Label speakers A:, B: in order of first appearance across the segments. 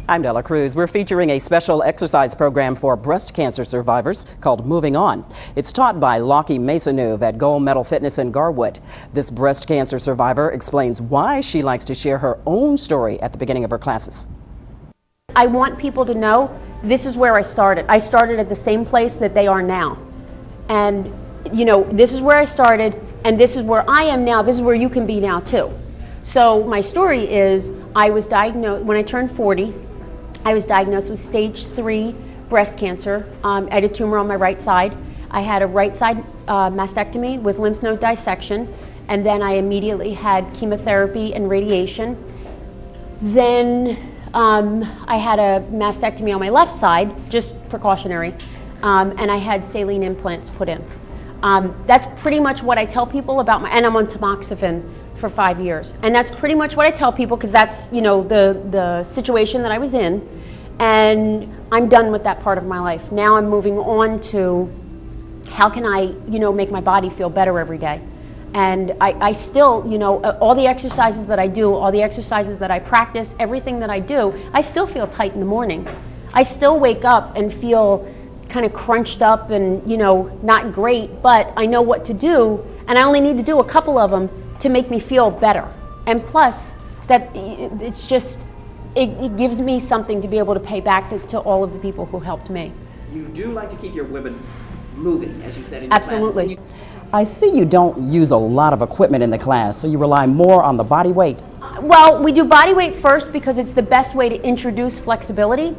A: I'm Della Cruz. We're featuring a special exercise program for breast cancer survivors called Moving On. It's taught by Lockey Maisonneuve at Gold Medal Fitness in Garwood. This breast cancer survivor explains why she likes to share her own story at the beginning of her classes.
B: I want people to know this is where I started. I started at the same place that they are now. And, you know, this is where I started, and this is where I am now. This is where you can be now, too. So my story is I was diagnosed, when I turned 40, I was diagnosed with stage 3 breast cancer. I had a tumor on my right side. I had a right side mastectomy with lymph node dissection, and then I immediately had chemotherapy and radiation. Then I had a mastectomy on my left side, just precautionary, and I had saline implants put in. That's pretty much what I tell people about and I'm on tamoxifen for 5 years. And that's pretty much what I tell people because that's, you know, the situation that I was in. And I'm done with that part of my life. Now I'm moving on to how can I, you know, make my body feel better every day. And I still, you know, all the exercises that I do, all the exercises that I practice, everything that I do, I still feel tight in the morning. I still wake up and feel kind of crunched up and, you know, not great, but I know what to do, and I only need to do a couple of them to make me feel better. And plus, that it's just, it gives me something to be able to pay back to all of the people who helped me.
C: You do like to keep your women moving, as you said in your
B: Absolutely.
C: classes.
A: I see you don't use a lot of equipment in the class, so you rely more on the body weight.
B: Well, we do body weight first because it's the best way to introduce flexibility.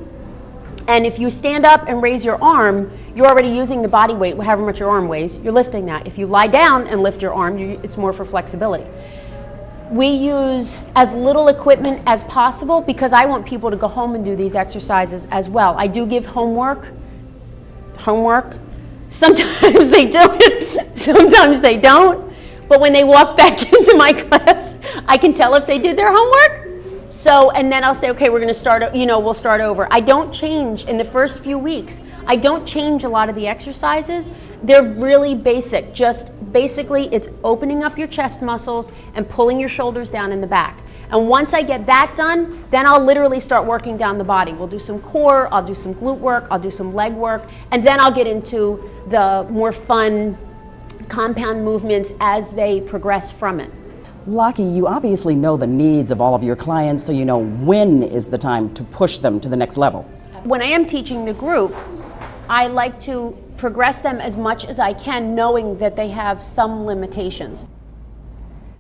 B: And if you stand up and raise your arm, you're already using the body weight, however much your arm weighs, you're lifting that. If you lie down and lift your arm, it's more for flexibility. We use as little equipment as possible because I want people to go home and do these exercises as well. I do give homework. Sometimes they do it, sometimes they don't. But when they walk back into my class, I can tell if they did their homework. So, and then I'll say, okay, we're going to start, you know, we'll start over. I don't change in the first few weeks. I don't change a lot of the exercises. They're really basic. Just basically, it's opening up your chest muscles and pulling your shoulders down in the back. And once I get that done, then I'll literally start working down the body. We'll do some core, I'll do some glute work, I'll do some leg work, and then I'll get into the more fun compound movements as they progress from it.
A: Lockey, you obviously know the needs of all of your clients, so you know when is the time to push them to the next level.
B: When I am teaching the group, I like to progress them as much as I can, knowing that they have some limitations.